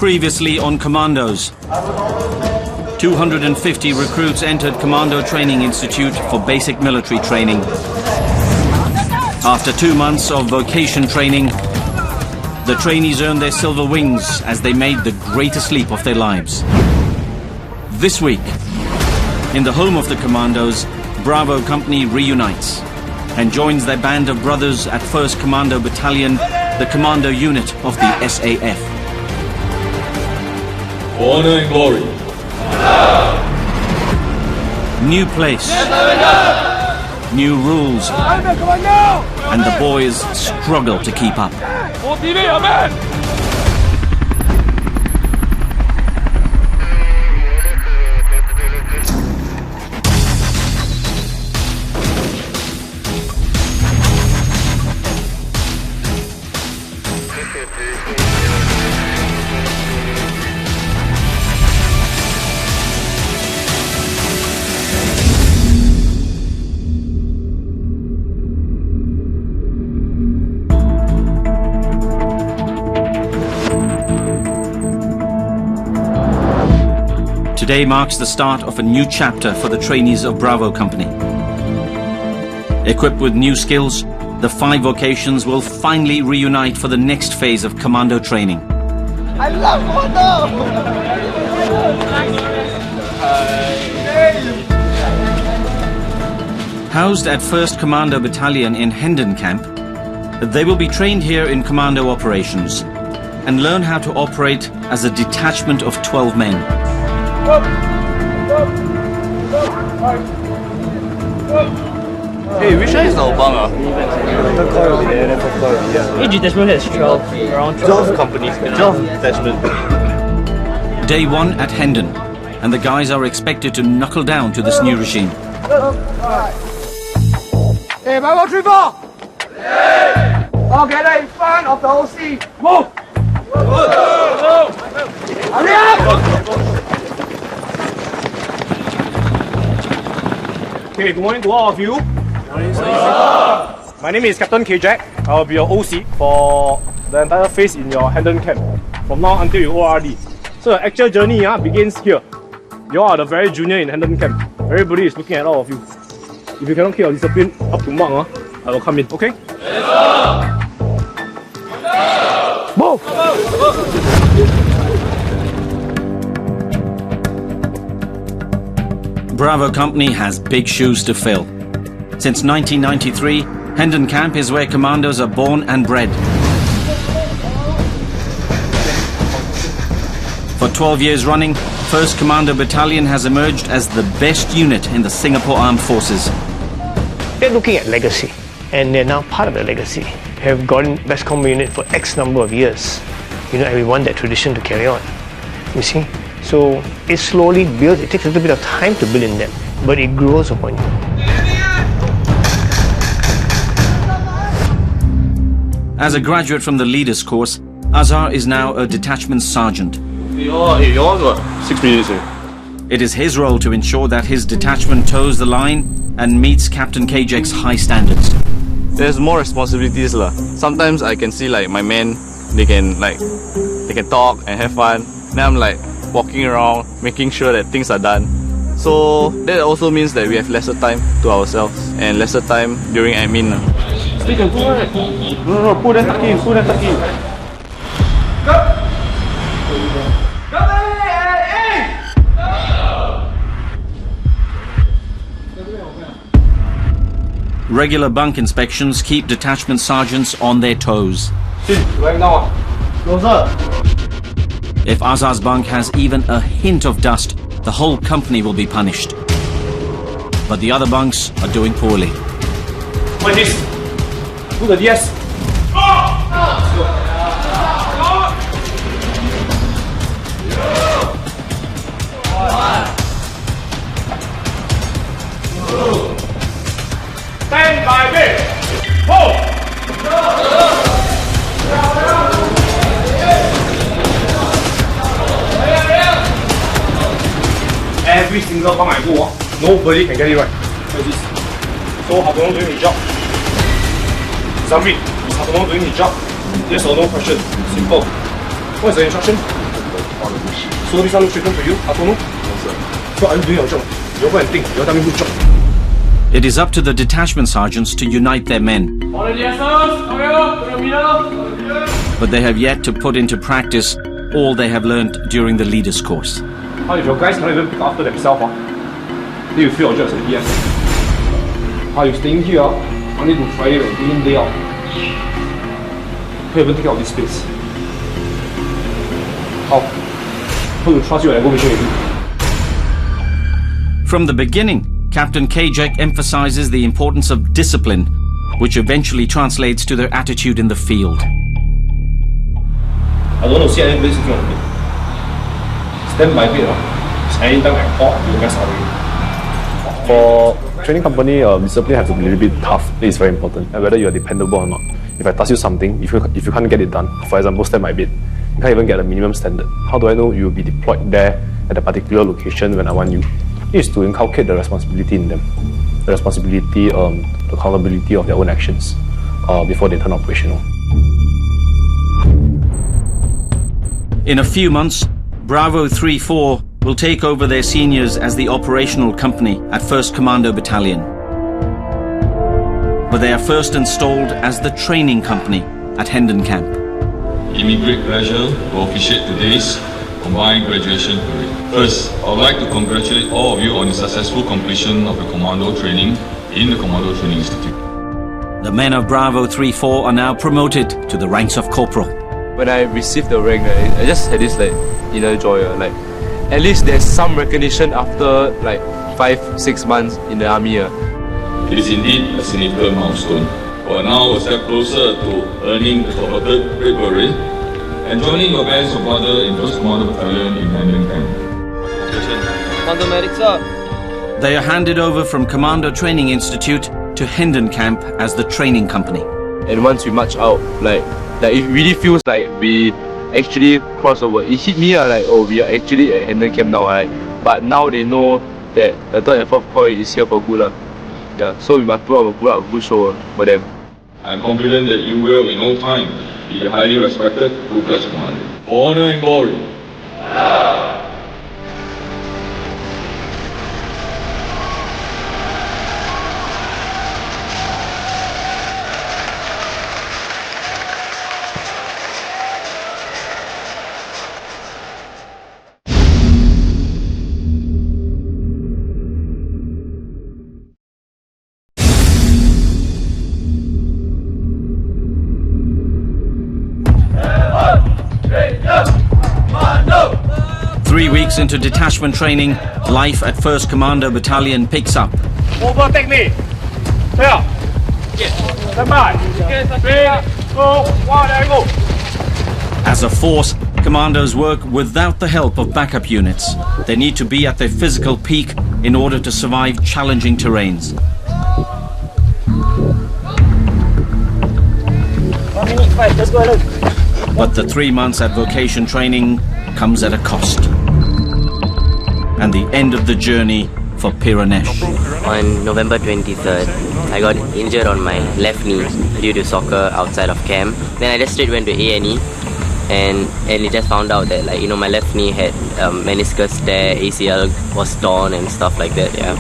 Previously on Commandos. 250 recruits entered Commando Training Institute for basic military training. After 2 months of vocation training, the trainees earned their silver wings as they made the greatest leap of their lives. This week, in the home of the Commandos, Bravo Company reunites and joins their band of brothers at 1st Commando Battalion, the commando unit of the SAF. Honor and glory. New place, new rules, and the boys struggle to keep up. Today marks the start of a new chapter for the trainees of Bravo Company. Equipped with new skills, the 5 vocations will finally reunite for the next phase of commando training. I love Commando! Housed at 1st Commando Battalion in Hendon Camp, they will be trained here in commando operations and learn how to operate as a detachment of 12 men. Hey, which one is our bunk? Each detachment has 12, around 12 companies, 12 detachment. Day 1 at Hendon, and the guys are expected to knuckle down to this new regime. Hey, Bravo 3-4! Okay, in front of the OC. Move! Hurry up! Okay, good morning to all of you. My name is Captain K-Jack. I'll be your OC for the entire phase in your Hendon camp, from now until you ORD. So the actual journey begins here. You all are the very junior in Hendon camp. Everybody is looking at all of you. If you cannot keep your discipline up to mark, I will come in, okay? Move! Bravo Company has big shoes to fill. Since 1993, Hendon Camp is where commandos are born and bred. For 12 years running, 1st Commando Battalion has emerged as the best unit in the Singapore Armed Forces. They're looking at legacy, and they're now part of the legacy. They have gotten best combo unit for X number of years, and we want that tradition to carry on. You see? So it slowly builds. It takes a little bit of time to build in them, but it grows upon you. As a graduate from the Leaders course, Azhar is now a detachment sergeant. You all got 6 minutes. It is his role to ensure that his detachment toes the line and meets Captain K-Jack's high standards. There's more responsibilities lah. Sometimes I can see like my men, they can talk and have fun. Then I'm like walking around, making sure that things are done. So that also means that we have lesser time to ourselves and lesser time during admin. No, put that tuck in, Regular bunk inspections keep detachment sergeants on their toes. Right now, closer. If Azhar's bunk has even a hint of dust, the whole company will be punished. But the other bunks are doing poorly. What is this? Do the DS. Stand by me. Hold. Every single bunk I go, nobody can get it right. What is this? So how long doing his job? Zamri, is how long doing his job? Yes or no question. Simple. What is the instruction? So this one looks different to you, Atono? Yes, sir. So I'm doing your job. You go and think. You tell me whose job. It is up to the detachment sergeants to unite their men. But they have yet to put into practice all they have learned during the leaders course. How if your guys cannot even pick after themselves? Do you feel your job as an ES? How you staying here? Only to Friday and day in, day out. Can't even take out this space. How? How you trust you and I go mission with you? From the beginning, Captain Kajek emphasizes the importance of discipline, which eventually translates to their attitude in the field. I don't want to see anybody sitting on the bed. Stand by bed, anytime I call, you guys are ready. For training company, discipline has to be a little bit tough. It is very important, and whether you are dependable or not. If I task you something, if you can't get it done, for example, stand by bed, you can't even get a minimum standard. How do I know you will be deployed there at a particular location when I want you? It is to inculcate the responsibility in them, the responsibility, the accountability of their own actions before they turn operational. In a few months, Bravo 3-4 will take over their seniors as the operational company at 1st Commando Battalion. But they are first installed as the training company at Hendon Camp. Give me great pleasure to officiate today's combined graduation parade. First, I would like to congratulate all of you on the successful completion of the Commando training in the Commando Training Institute. The men of Bravo 3-4 are now promoted to the ranks of corporal. When I received the rank, I just had this inner joy. At least there's some recognition after 5-6 months in the army. It is indeed a significant milestone. We are now a step closer to earning the coveted Great Beret and joining your bands of brother in 1st Commando Battalion in Hendon Camp. Commando medics up. They are handed over from Commando Training Institute to Hendon Camp as the training company. And once we march out, it really feels like we actually cross over. It hit me oh, we are actually at Hendon Camp now, but now they know that the 3rd and 4th Corps is here for good. Yeah, so we must put up a good show for them. I am confident that you will in no time be a highly respected full-fledged commander. For honor and glory. Into detachment training, life at 1st Commando Battalion picks up. Overtake me! Clear! Stand by! 3, 2, 1, there we go! As a force, commandos work without the help of backup units. They need to be at their physical peak in order to survive challenging terrains. 1 minute 5, let's go. But the 3 months at vocation training comes at a cost. And the end of the journey for Piranesh. On November 23rd, I got injured on my left knee due to soccer outside of camp. Then I just straight went to A&E and they just found out that my left knee had meniscus tear, ACL was torn and stuff like that, yeah.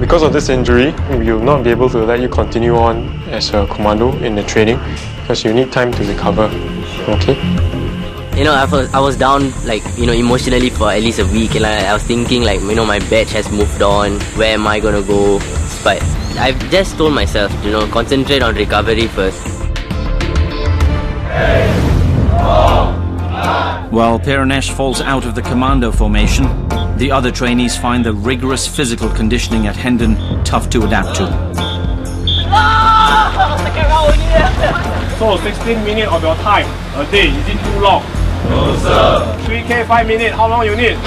Because of this injury, we will not be able to let you continue on as a commando in the training because you need time to recover, okay? I was down emotionally for at least a week, and I was thinking my batch has moved on, where am I gonna go? But I've just told myself, concentrate on recovery first. While Piranesh falls out of the commando formation, the other trainees find the rigorous physical conditioning at Hendon tough to adapt to. So 16 minutes of your time a day, is it too long? No, sir. 3K 5 minutes, how long you need?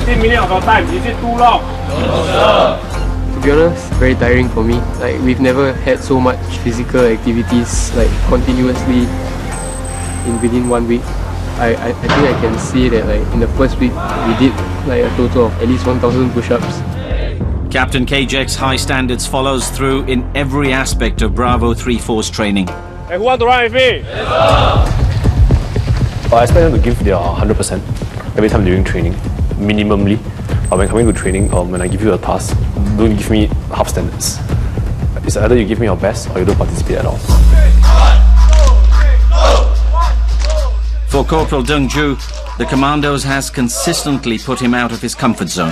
16 minutes of your time, is it too long? No, sir. To be honest, very tiring for me. We've never had so much physical activities continuously within 1 week. I think I can say that in the first week we did a total of at least 1,000 push-ups. Captain Kajek's high standards follows through in every aspect of Bravo 3-4's training. Hey, who want to run with me? Yes, But I expect them to give their 100% every time during training, minimally. But when coming to training, when I give you a task, don't give me half standards. It's either you give me your best or you don't participate at all. For Corporal Deng Ju, the Commandos has consistently put him out of his comfort zone.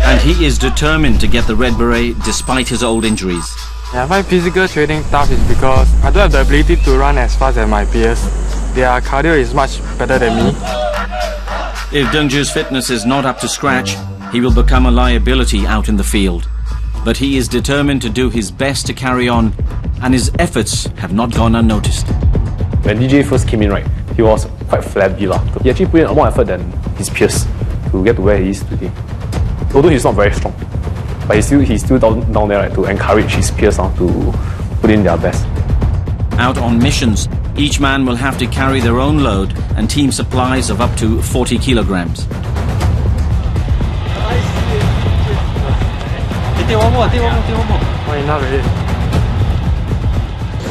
And he is determined to get the Red Beret despite his old injuries. I find physical training tough is because I don't have the ability to run as fast as my peers. Their cardio is much better than me. If Deng Ju's fitness is not up to scratch, he will become a liability out in the field. But he is determined to do his best to carry on, and his efforts have not gone unnoticed. When DJ first came in, right, he was quite flabby. He actually put in more effort than his peers to get to where he is today. Although he's not very strong, but he's still down there, right, to encourage his peers to put in their best. Out on missions, each man will have to carry their own load and team supplies of up to 40 kilograms. Why not really?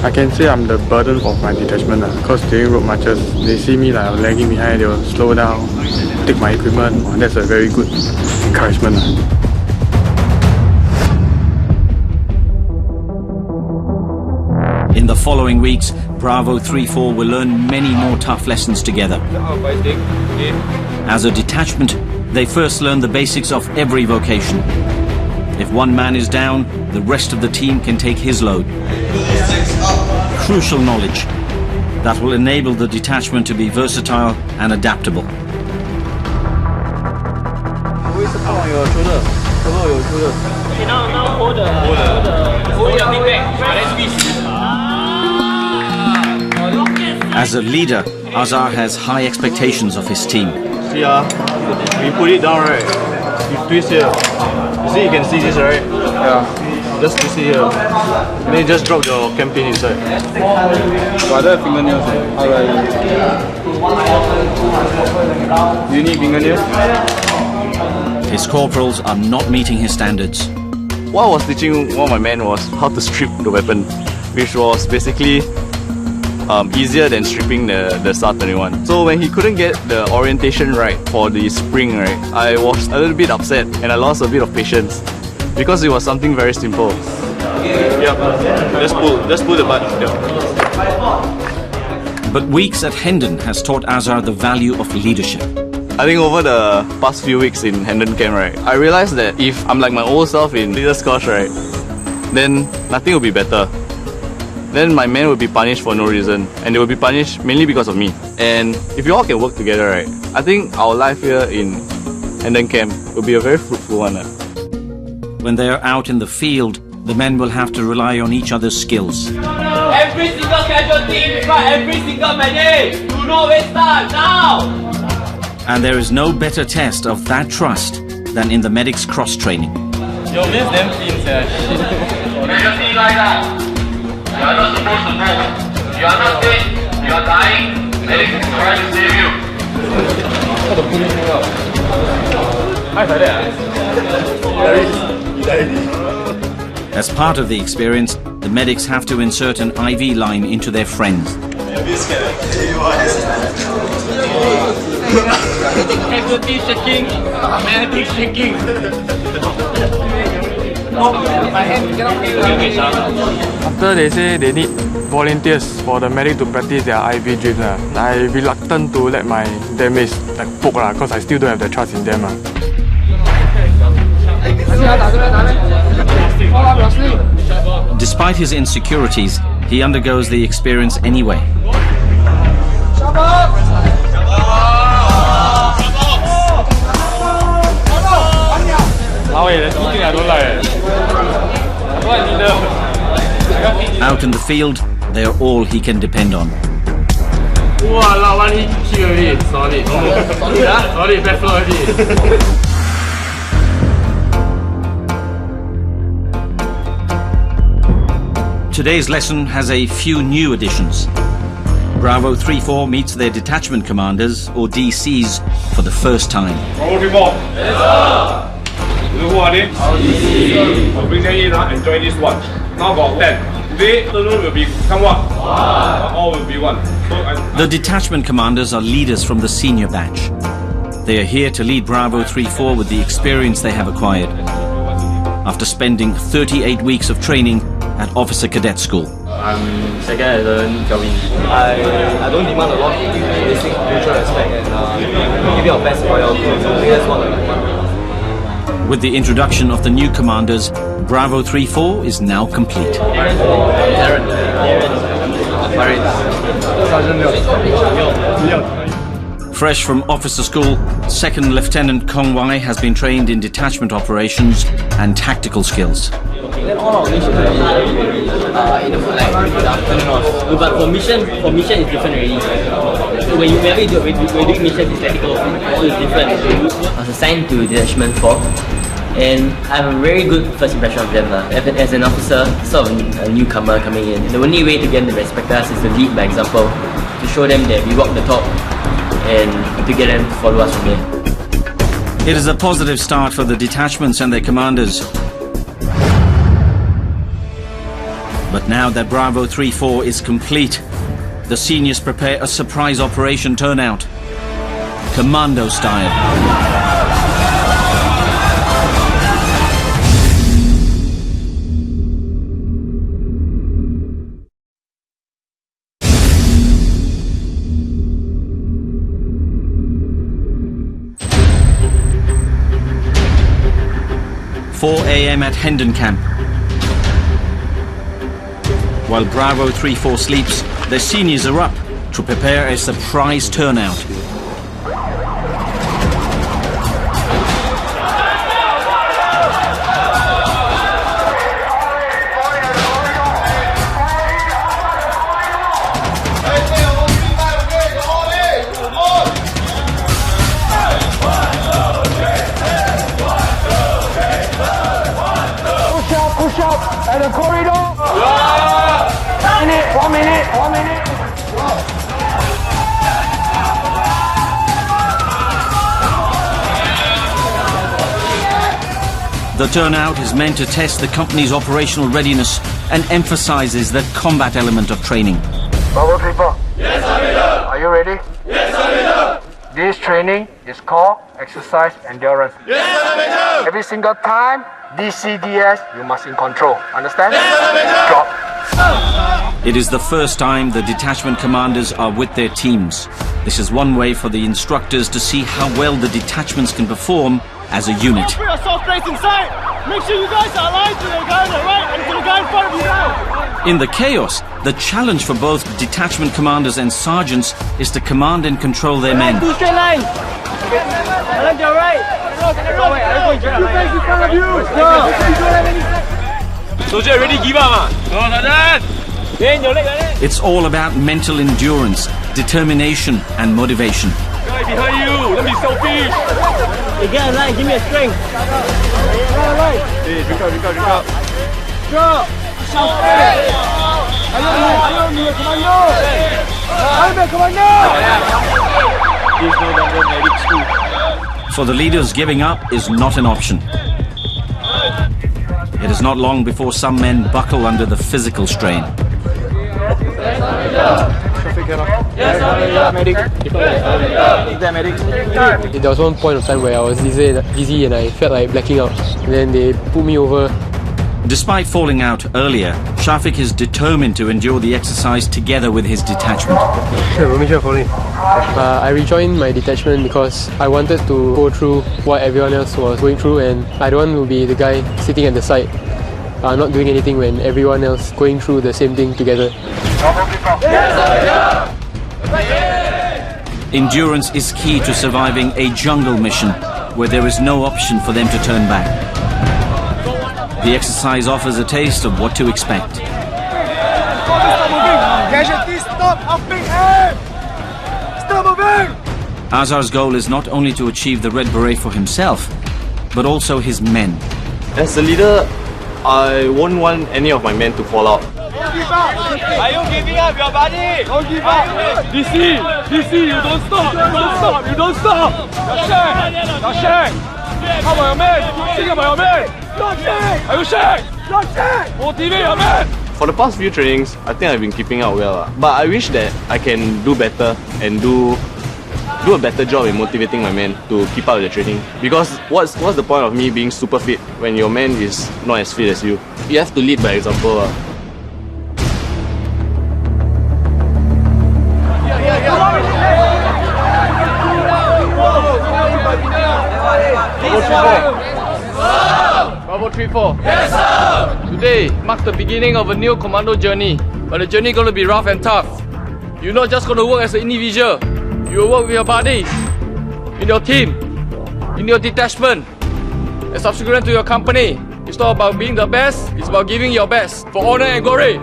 I can say I'm the burden of my detachment because during road marches, they see me like I'm lagging behind, they will slow down, take my equipment. That's a very good encouragement. In the following weeks, Bravo 3-4 will learn many more tough lessons together. As a detachment, they first learn the basics of every vocation. If one man is down, the rest of the team can take his load. Crucial knowledge that will enable the detachment to be versatile and adaptable. As a leader, Azhar has high expectations of his team. See, when you put it down, right, you twist here. You see, you can see this, right? Yeah. Just twist it here. And then you just drop your cam pin inside. What are fingernails? How do I do you need fingernails? His corporals are not meeting his standards. What I was teaching one of my men was how to strip the weapon, which was basically easier than stripping the SAR-21. So when he couldn't get the orientation right for the spring, right, I was a little bit upset and I lost a bit of patience because it was something very simple. Yep, just pull the button. Yep. But weeks at Hendon has taught Azhar the value of leadership. I think over the past few weeks in Hendon Camp, right, I realized that if I'm like my old self in leader's course, right, then nothing will be better. Then my men will be punished for no reason, and they will be punished mainly because of me. And if you all can work together, right, I think our life here in Hendon Camp will be a very fruitful one. When they are out in the field, the men will have to rely on each other's skills. Every single casualty in front, every single medic! Do not waste time, now! And there is no better test of that trust than in the medics' cross-training. Yo, this damn clean, you are not supposed to move. You are not dead. You are dying. Medics is trying to save you. As part of the experience, the medics have to insert an IV line into their friends. Casualty shaking. Medic shaking. After they say they need volunteers for the medic to practice their IV drips, I'm reluctant to let my damage poke because I still don't have the trust in them. Despite his insecurities, he undergoes the experience anyway. Out in the field, they are all he can depend on. Today's lesson has a few new additions. Bravo 3-4 meets their detachment commanders, or DCs, for the first time. Who are they? I'll bring them in and join this one. Now got 10. Today, the room will become what? All will be The detachment commanders are leaders from the senior batch. They are here to lead Bravo 3-4 with the experience they have acquired after spending 38 weeks of training at Officer Cadet School. I'm second lieutenant Kelvin. I don't demand a lot, basic mutual respect and give your best for your team. So that's what I want. With the introduction of the new commanders, Bravo 3-4 is now complete. Fresh from officer school, Second Lieutenant Kong Wai has been trained in detachment operations and tactical skills. Then all our missions are in the afternoon. But for mission it's different already. So whenever we're doing mission, it's tactical, so it's different. I was assigned to Detachment 4, and I have a very good first impression of them. As an officer, sort of a newcomer coming in, the only way to get them to respect us is to lead by example, to show them that we walk the talk, and to get them to follow us from there. It is a positive start for the detachments and their commanders. But now that Bravo 3-4 is complete, the seniors prepare a surprise operation turnout, Commando style. 4 a.m. at Hendon Camp. While Bravo 3-4 sleeps, their seniors are up to prepare a surprise turnout. Push up at the corridor. 1 minute. The turnout is meant to test the company's operational readiness and emphasizes the combat element of training. Bravo 3-4. Yes, sir. Are you ready? Yes, sir. This training is called exercise endurance. Yes, sir. Every single time, DCDS, you must in control. Understand? Yes, drop. It is the first time the detachment commanders are with their teams. This is one way for the instructors to see how well the detachments can perform as a unit. Put your soft face inside. Make sure you guys are aligned to the guy on the right and to the guy in front of you now. In the chaos, the challenge for both detachment commanders and sergeants is to command and control their men. Two straight lines. Left to your right. You guys in front of you. Soldier already give up. No, not that. It's all about mental endurance, determination and motivation. Guy behind you. Don't be selfish. Hey, get a line. Give me a string. Hey, drink up. Drop. This no longer medic school. For the leaders, giving up is not an option. It is not long before some men buckle under the physical strain. There was one point of time where I was dizzy and I felt like blacking out. And then they put me over. Despite falling out earlier, Shafiq is determined to endure the exercise together with his detachment. I rejoined my detachment because I wanted to go through what everyone else was going through, and I don't want to be the guy sitting at the side, not doing anything when everyone else going through the same thing together. Endurance is key to surviving a jungle mission where there is no option for them to turn back. The exercise offers a taste of what to expect. Azhar's goal is not only to achieve the red beret for himself, but also his men. As a leader, I won't want any of my men to fall out. Are you giving up your body? Don't give up. DC, you don't stop. You don't stop. Not shake. How about your man? Think about your man. Are you shake? Motivate your man. For the past few trainings, I think I've been keeping up well. But I wish that I can do better and do a better job in motivating my men to keep up with the training. Because what's the point of me being super fit when your man is not as fit as you? You have to lead by example. Bravo 3-4. Yes, sir! Today marks the beginning of a new commando journey. But the journey is going to be rough and tough. You're not just going to work as an individual. You will work with your buddies, in your team, in your detachment, and subsequent to your company. It's not about being the best, it's about giving your best for honor and glory.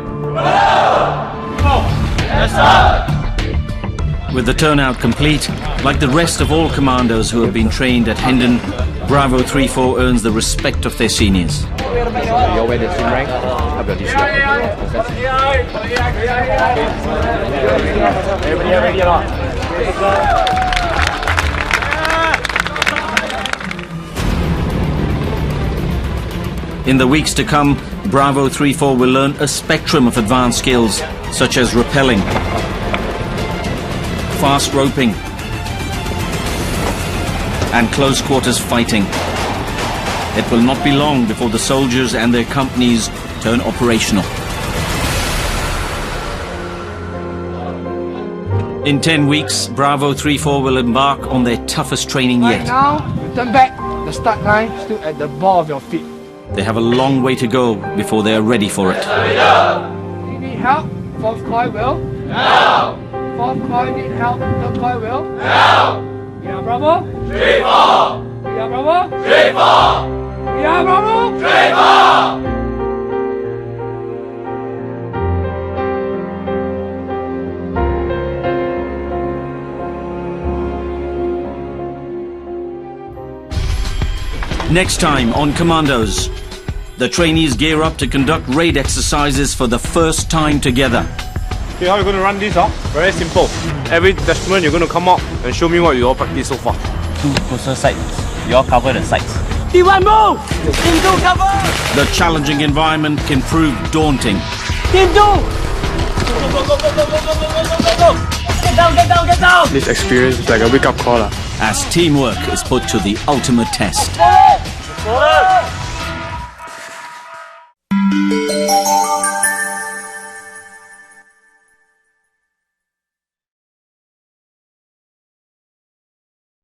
Yes, sir! With the turnout complete, like the rest of all commandos who have been trained at Hendon, Bravo 3-4 earns the respect of their seniors. You're aware the swim rank? How about this? In the weeks to come, Bravo 3-4 will learn a spectrum of advanced skills, such as rappelling, fast roping, and close quarters fighting. It will not be long before the soldiers and their companies turn operational. In 10 weeks, Bravo 3-4 will embark on their toughest training Right yet. now, you turn back. The start line is still at the ball of your feet. They have a long way to go before they are ready for it. Do you need help? Fourth coil will? No! Fourth coil need help? Third coil will? No! We are Bravo? 3-4! We are Bravo? 3-4! We are Bravo? 3-4! Next time on Commandos, the trainees gear up to conduct raid exercises for the first time together. Okay, how are you going to run this up? Very simple. Every detachment you're going to come up and show me what you all practiced so far. 2 closer sides. You all cover the sides. T1 move! Team 2 cover! The challenging environment can prove daunting. Team 2! Go! Get down! This experience is like a wake-up call. As teamwork is put to the ultimate test. Forward!